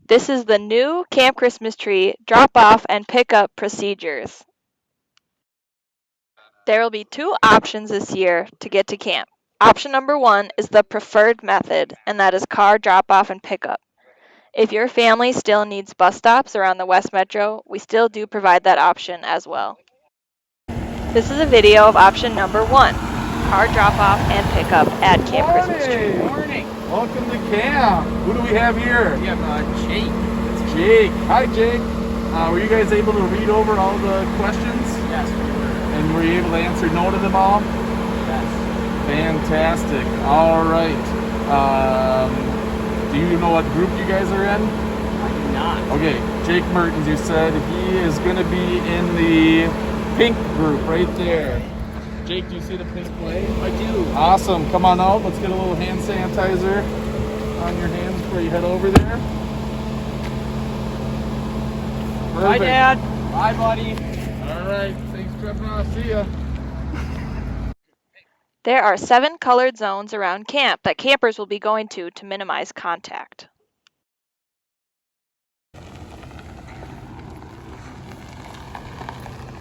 This is the new Camp Christmas Tree drop-off and pick-up procedures. There will be two options this year to get to camp. Option number one is the preferred method, and that is car drop-off and pickup. If your family still needs bus stops around the West Metro, we still do provide that option as well. This is a video of option number one, car drop-off and pickup at Camp Christmas Tree. Good morning. Welcome to camp. Who do we have here? We have Jake. It's Jake. Hi, Jake. Were you guys able to read over all the questions? Yes, we were. And were you able to answer no to them all? Yes. Fantastic. All right. Do you know what group you guys are in? I do not. Okay, Jake Mertens, you said he is going to be in the pink group right there. Jake, do you see the pink flag? I do. Awesome. Come on out. Let's get a little hand sanitizer on your hands before you head over there. Bye, Perfect. Dad. Bye, buddy. All right. Thanks, Trevor. See ya. There are 7 colored zones around camp that campers will be going to minimize contact.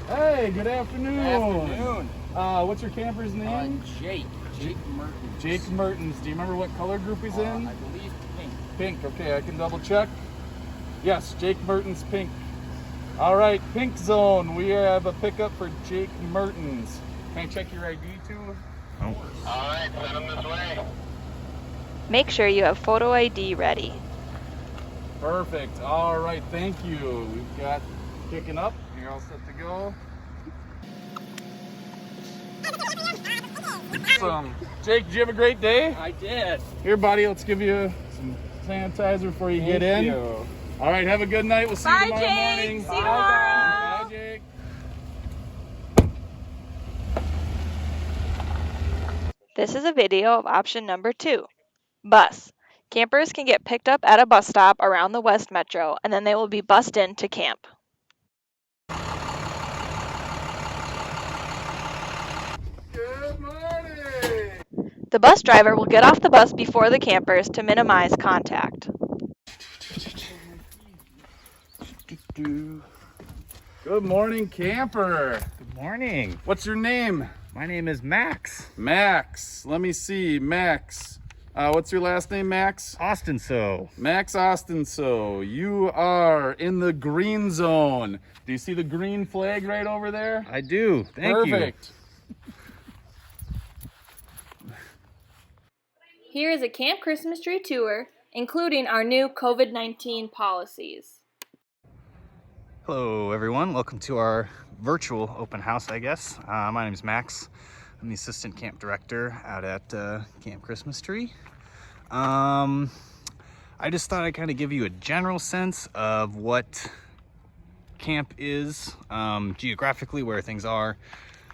Hey, good afternoon. Good afternoon. What's your camper's name? Jake. Jake Mertens. Jake Mertens. Do you remember what color group he's in? I believe pink. Pink. Okay, I can double check. Yes, Jake Mertens, pink. All right, pink zone. We have a pickup for Jake Mertens. Can I check your ID too? All right, send them this way. Make sure you have photo ID ready. Perfect. All right, thank you. We've got kicking up. You're all set to go. Awesome. Jake, did you have a great day? I did. Here, buddy, let's give you some sanitizer before you get in. You. All right, have a good night. We'll see you tomorrow morning. See you tomorrow. Bye, Jake. This is a video of option number 2, bus. Campers can get picked up at a bus stop around the West Metro, and then they will be bussed in to camp. Good morning. The bus driver will get off the bus before the campers to minimize contact. Good morning, camper. Good morning. What's your name? My name is Max Max. Let me see. Max. What's your last name, Max? Austin. So Max Austin. So you are in the green zone. Do you see the green flag right over there? I do. Thank you. Perfect. Here is a Camp Christmas Tree tour, including our new COVID-19 policies. Hello, everyone. Welcome to our virtual open house, I guess. My name is Max. I'm the assistant camp director out at Camp Christmas Tree. I just thought I'd kind of give you a general sense of what camp is, geographically, where things are,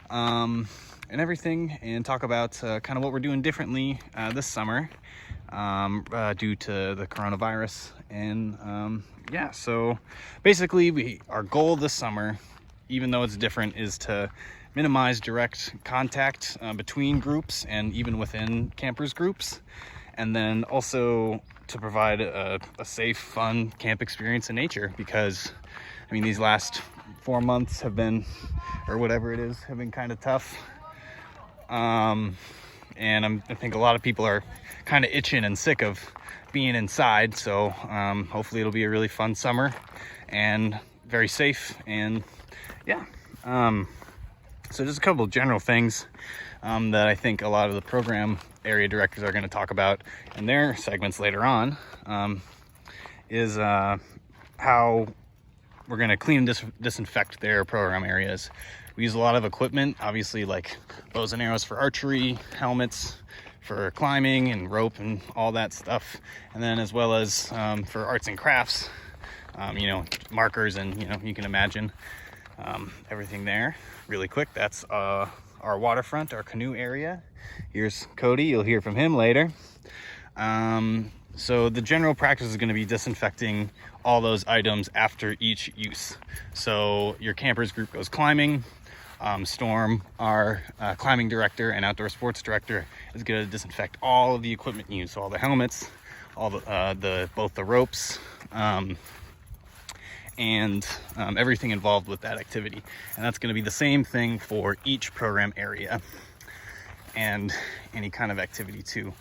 and everything, and talk about kind of what we're doing differently this summer due to the coronavirus. And yeah, so basically our goal this summer, even though it's different, is to minimize direct contact between groups and even within campers groups, and then also to provide a safe, fun camp experience in nature, because I mean, these last 4 months have been, or whatever it is, have been kind of tough. And I think a lot of people are kind of itching and sick of being inside. So hopefully it'll be a really fun summer and very safe. And yeah, so just a couple of general things that I think a lot of the program area directors are going to talk about in their segments later on, is how we're going to clean and disinfect their program areas. We use a lot of equipment, obviously, like bows and arrows for archery, helmets for climbing and rope and all that stuff. And then as well as for arts and crafts, you know, markers and, you know, you can imagine everything there. Really quick, that's our waterfront, our canoe area. Here's Cody, you'll hear from him later. So the general practice is going to be disinfecting all those items after each use. So your campers group goes climbing. Storm, our climbing director and outdoor sports director, is going to disinfect all of the equipment used. So all the helmets, all the both the ropes, and everything involved with that activity. And that's going to be the same thing for each program area and any kind of activity too.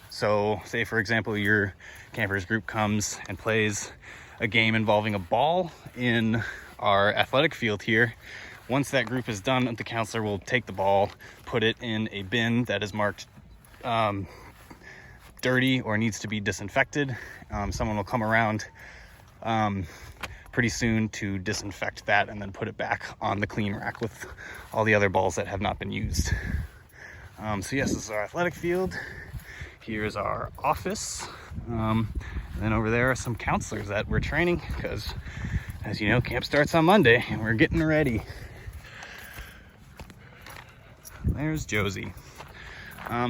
So say for example your campers group comes and plays a game involving a ball in our athletic field here. Once that group is done, the counselor will take the ball, put it in a bin that is marked dirty or needs to be disinfected. Someone will come around pretty soon to disinfect that and then put it back on the clean rack with all the other balls that have not been used. So yes, this is our athletic field. Here's our office. And then over there are some counselors that we're training because, as you know, camp starts on Monday and we're getting ready. There's Josie.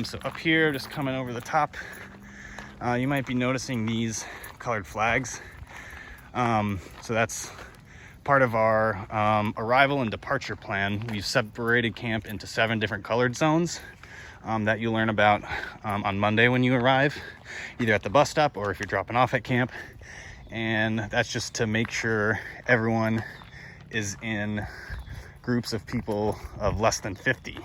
So up here, just coming over the top, you might be noticing these colored flags. So that's part of our arrival and departure plan. We've separated camp into 7 different colored zones that you learn about on Monday when you arrive, either at the bus stop or if you're dropping off at camp. And that's just to make sure everyone is in groups of people of less than 50,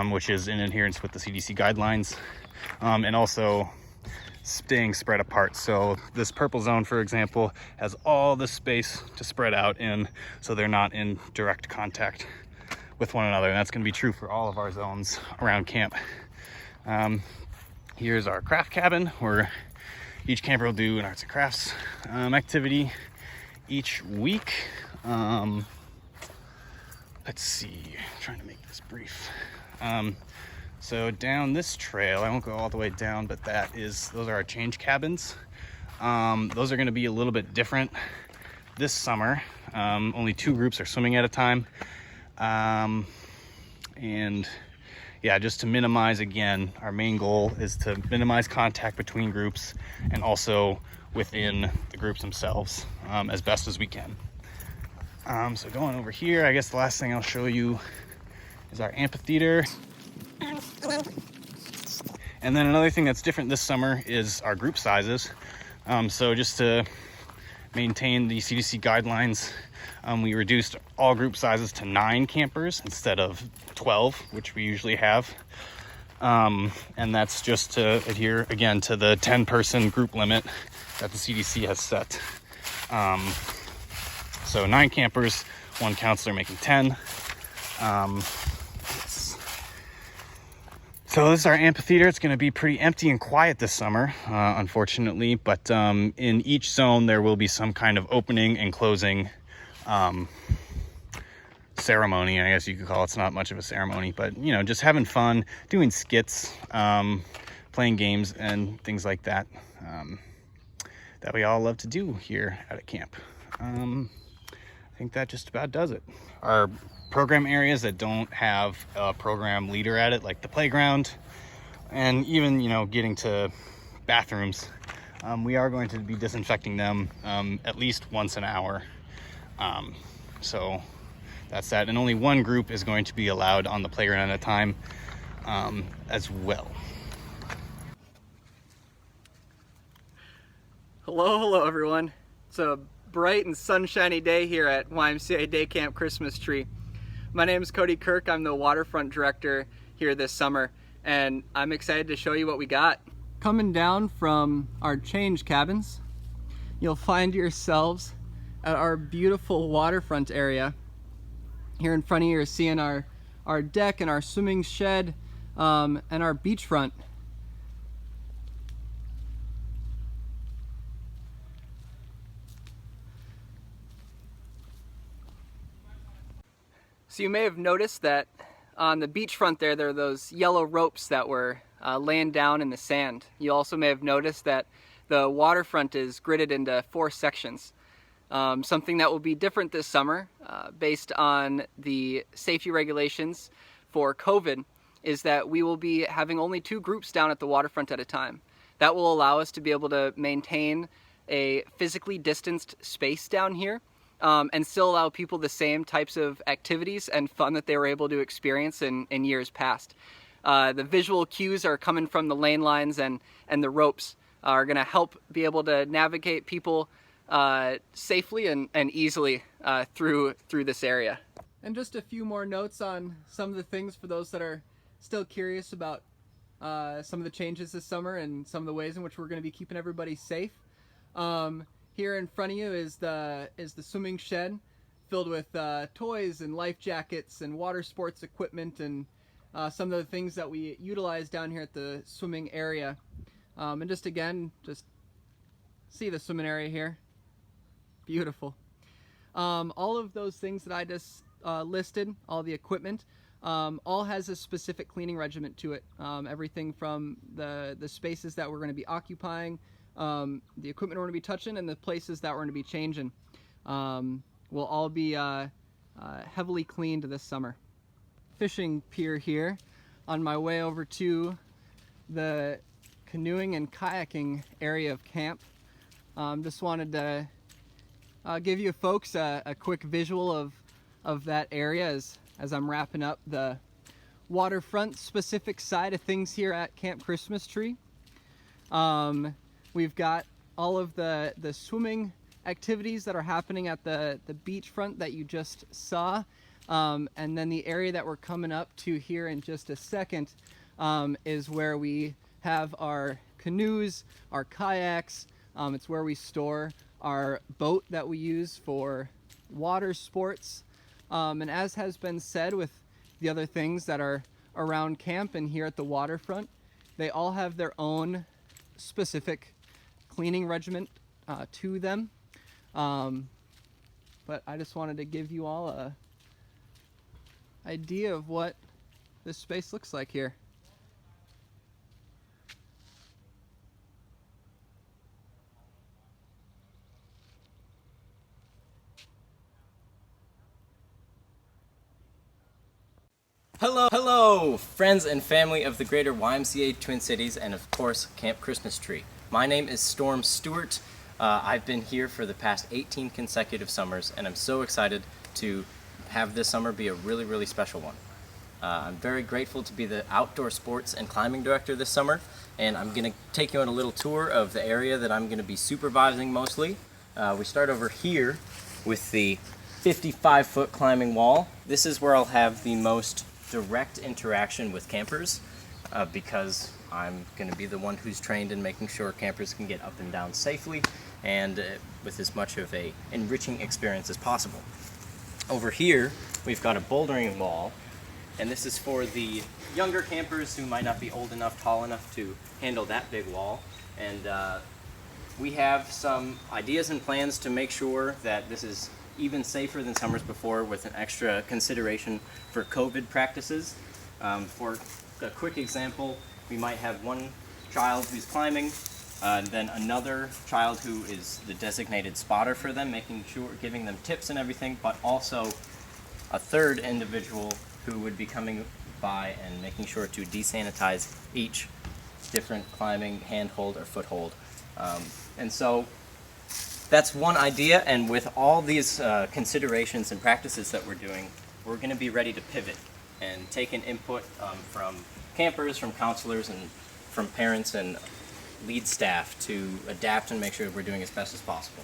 which is in adherence with the CDC guidelines, and also staying spread apart. So this purple zone, for example, has all the space to spread out in, so they're not in direct contact with one another. And that's going to be true for all of our zones around camp. Here's our craft cabin, where each camper will do an arts and crafts activity each week. Let's see, I'm trying to make this brief. So down this trail, I won't go all the way down, but those are our change cabins. Those are going to be a little bit different this summer. Only 2 groups are swimming at a time. And yeah, just to minimize, again, our main goal is to minimize contact between groups and also within the groups themselves as best as we can. So going over here, I guess the last thing I'll show you is our amphitheater. And then another thing that's different this summer is our group sizes. So just to maintain the CDC guidelines, we reduced all group sizes to 9 campers instead of 12, which we usually have. And that's just to adhere, again, to the 10-person group limit that the CDC has set. So 9 campers, 1 counselor making 10. So this is our amphitheater. It's going to be pretty empty and quiet this summer, unfortunately, but in each zone there will be some kind of opening and closing ceremony, I guess you could call it. It's not much of a ceremony, but you know, just having fun, doing skits, playing games and things like that, that we all love to do here at a camp. I think that just about does it. Our program areas that don't have a program leader at it, like the playground and even, you know, getting to bathrooms, we are going to be disinfecting them at least once an hour. So that's that. And only 1 group is going to be allowed on the playground at a time as well. Hello everyone. It's a bright and sunshiny day here at YMCA Day Camp Christmas Tree. My name is Cody Kirk. I'm the waterfront director here this summer, and I'm excited to show you what we got. Coming down from our change cabins, you'll find yourselves at our beautiful waterfront area. Here in front of you, you're seeing our deck and our swimming shed and our beachfront. So you may have noticed that on the beachfront there are those yellow ropes that were laying down in the sand. You also may have noticed that the waterfront is gridded into 4 sections. Something that will be different this summer based on the safety regulations for COVID is that we will be having only 2 groups down at the waterfront at a time. That will allow us to be able to maintain a physically distanced space down here and still allow people the same types of activities and fun that they were able to experience in years past. The visual cues are coming from the lane lines and the ropes. are going to help be able to navigate people safely and easily through this area. And just a few more notes on some of the things for those that are still curious about some of the changes this summer and some of the ways in which we're going to be keeping everybody safe. Here in front of you is the swimming shed filled with toys and life jackets and water sports equipment and some of the things that we utilize down here at the swimming area. And just see the swimming area here. Beautiful. All of those things that I just listed, all the equipment, all has a specific cleaning regimen to it. Everything from the spaces that we're going to be occupying, the equipment we're going to be touching, and the places that we're going to be changing will all be heavily cleaned this summer. Fishing pier here on my way over to the canoeing and kayaking area of camp. Just wanted to give you folks a quick visual of that area as I'm wrapping up the waterfront specific side of things here at Camp Christmas Tree. We've got all of the swimming activities that are happening at the beachfront that you just saw. And then the area that we're coming up to here in just a second is where we have our canoes, our kayaks. It's where we store our boat that we use for water sports. And as has been said with the other things that are around camp and here at the waterfront, they all have their own specific cleaning regimen to them. But I just wanted to give you all a idea of what this space looks like here. Hello, friends and family of the greater YMCA Twin Cities and of course Camp Christmas Tree. My name is Storm Stewart. I've been here for the past 18 consecutive summers and I'm so excited to have this summer be a really special one. I'm very grateful to be the outdoor sports and climbing director this summer, and I'm going to take you on a little tour of the area that I'm going to be supervising mostly. We start over here with the 55-foot climbing wall. This is where I'll have the most direct interaction with campers because I'm going to be the one who's trained in making sure campers can get up and down safely and with as much of a enriching experience as possible. Over here we've got a bouldering wall, and this is for the younger campers who might not be old enough, tall enough to handle that big wall. And we have some ideas and plans to make sure that this is even safer than summers before, with an extra consideration for COVID practices. For a quick example, we might have one child who's climbing, then another child who is the designated spotter for them, making sure, giving them tips and everything, but also a third individual who would be coming by and making sure to desanitize each different climbing handhold or foothold. And so that's one idea, and with all these considerations and practices that we're doing, we're going to be ready to pivot and take an input from campers, from counselors, and from parents and lead staff to adapt and make sure we're doing as best as possible.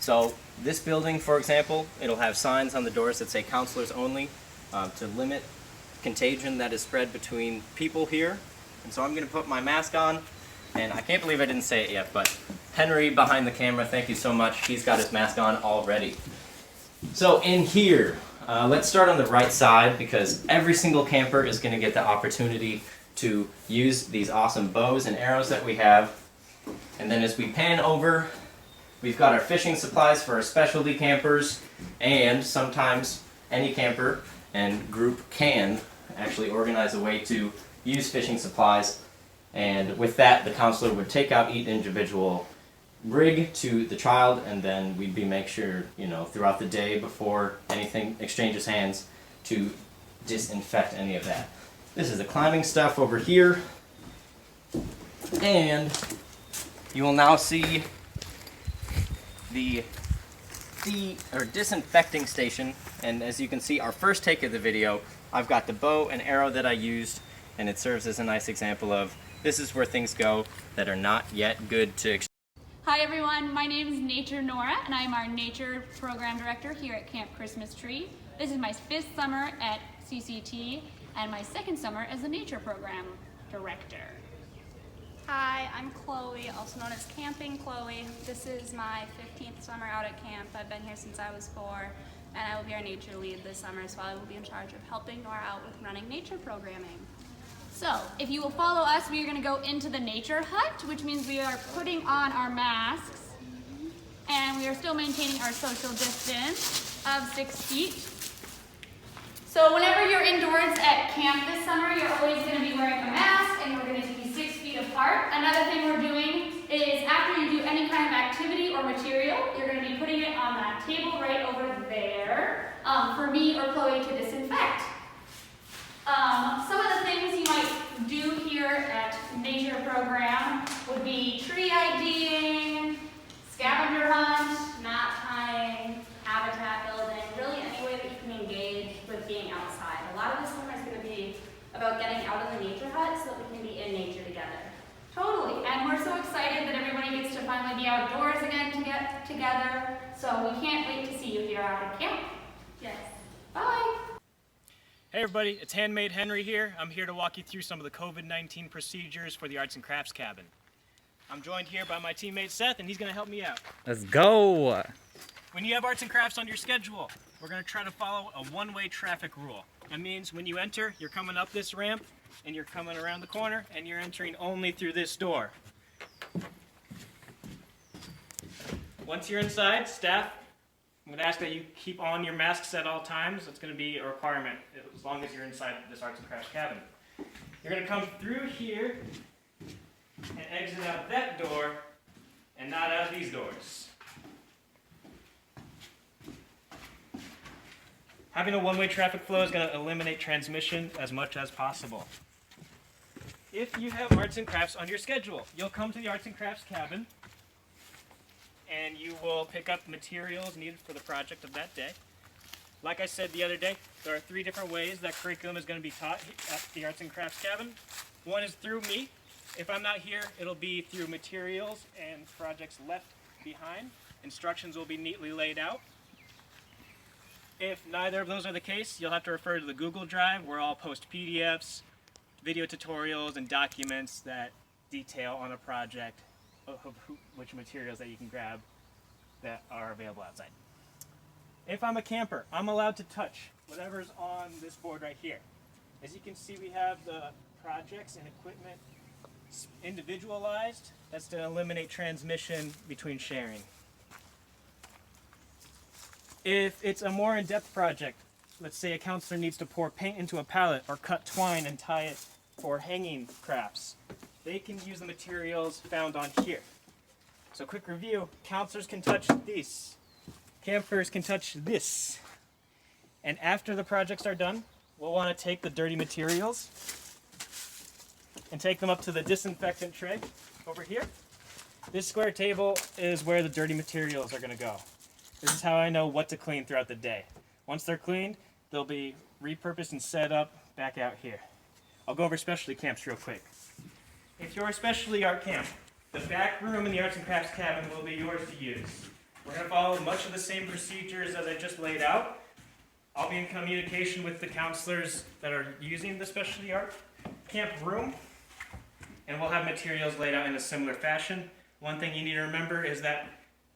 So this building, for example, it'll have signs on the doors that say counselors only to limit contagion that is spread between people here. And so I'm going to put my mask on, and I can't believe I didn't say it yet, but Henry behind the camera, thank you so much. He's got his mask on already. So in here, let's start on the right side because every single camper is going to get the opportunity to use these awesome bows and arrows that we have. And then as we pan over, we've got our fishing supplies for our specialty campers, and sometimes any camper and group can actually organize a way to use fishing supplies. And with that, the counselor would take out each individual rig to the child, and then we'd make sure, throughout the day before anything exchanges hands, to disinfect any of that. This is the climbing stuff over here, and you will now see the disinfecting station. And as you can see, our first take of the video, I've got the bow and arrow that I used, and it serves as a nice example of This is where things go that are not yet good to Hi everyone, my name is Nature Nora and I am our Nature Program Director here at Camp Christmas Tree. This is my 5th summer at CCT and my 2nd summer as the Nature Program Director. Hi, I'm Chloe, also known as Camping Chloe. This is my 15th summer out at camp. I've been here since I was 4, and I will be our nature lead this summer, so I will be in charge of helping Nora out with running nature programming. So, if you will follow us, we are going to go into the nature hut, which means we are putting on our masks, and we are still maintaining our social distance of 6 feet. So whenever you're indoors at camp this summer, you're always going to be wearing a mask, and we're going to be 6 feet apart. Another thing we're doing is after you do any kind of activity or material, you're going to be putting it on that table right over there for me or Chloe to disinfect. Some of the things you might do here at Nature Program would be tree IDing, scavenger hunt, knot tying, habitat building, really any way that you can engage with being outside. A lot of this summer is going to be about getting out of the nature hut so that we can be in nature together. Totally, and we're so excited that everybody gets to finally be outdoors again to get together, so we can't wait to see you here out at camp. Yes. Bye. Hey everybody, it's Handmade Henry here. I'm here to walk you through some of the COVID-19 procedures for the Arts and Crafts Cabin. I'm joined here by my teammate Seth, and he's going to help me out. Let's go! When you have arts and crafts on your schedule, we're going to try to follow a one-way traffic rule. That means when you enter, you're coming up this ramp, and you're coming around the corner, and you're entering only through this door. Once you're inside, staff, I'm going to ask that you keep on your masks at all times. That's going to be a requirement as long as you're inside this arts and crafts cabin. You're going to come through here and exit out that door and not out these doors. Having a one-way traffic flow is going to eliminate transmission as much as possible. If you have arts and crafts on your schedule, you'll come to the arts and crafts cabin and you will pick up materials needed for the project of that day. Like I said the other day, there are 3 different ways that curriculum is going to be taught at the arts and crafts cabin. One is through me. If I'm not here, it'll be through materials and projects left behind. Instructions will be neatly laid out. If neither of those are the case, you'll have to refer to the Google Drive where I'll post PDFs, video tutorials, and documents that detail on a project of which materials that you can grab that are available outside. If I'm a camper, I'm allowed to touch whatever's on this board right here. As you can see, we have the projects and equipment individualized. That's to eliminate transmission between sharing. If it's a more in-depth project, let's say a counselor needs to pour paint into a pallet or cut twine and tie it for hanging crafts, they can use the materials found on here. So quick review, counselors can touch these, campers can touch this. And after the projects are done, we'll want to take the dirty materials and take them up to the disinfectant tray over here. This square table is where the dirty materials are going to go. This is how I know what to clean throughout the day. Once they're cleaned, they'll be repurposed and set up back out here. I'll go over specialty camps real quick. If you're a specialty art camp, the back room in the arts and crafts cabin will be yours to use. We're going to follow much of the same procedures as I just laid out. I'll be in communication with the counselors that are using the specialty art camp room, and we'll have materials laid out in a similar fashion. One thing you need to remember is that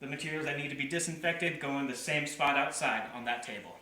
the materials that need to be disinfected go in the same spot outside on that table.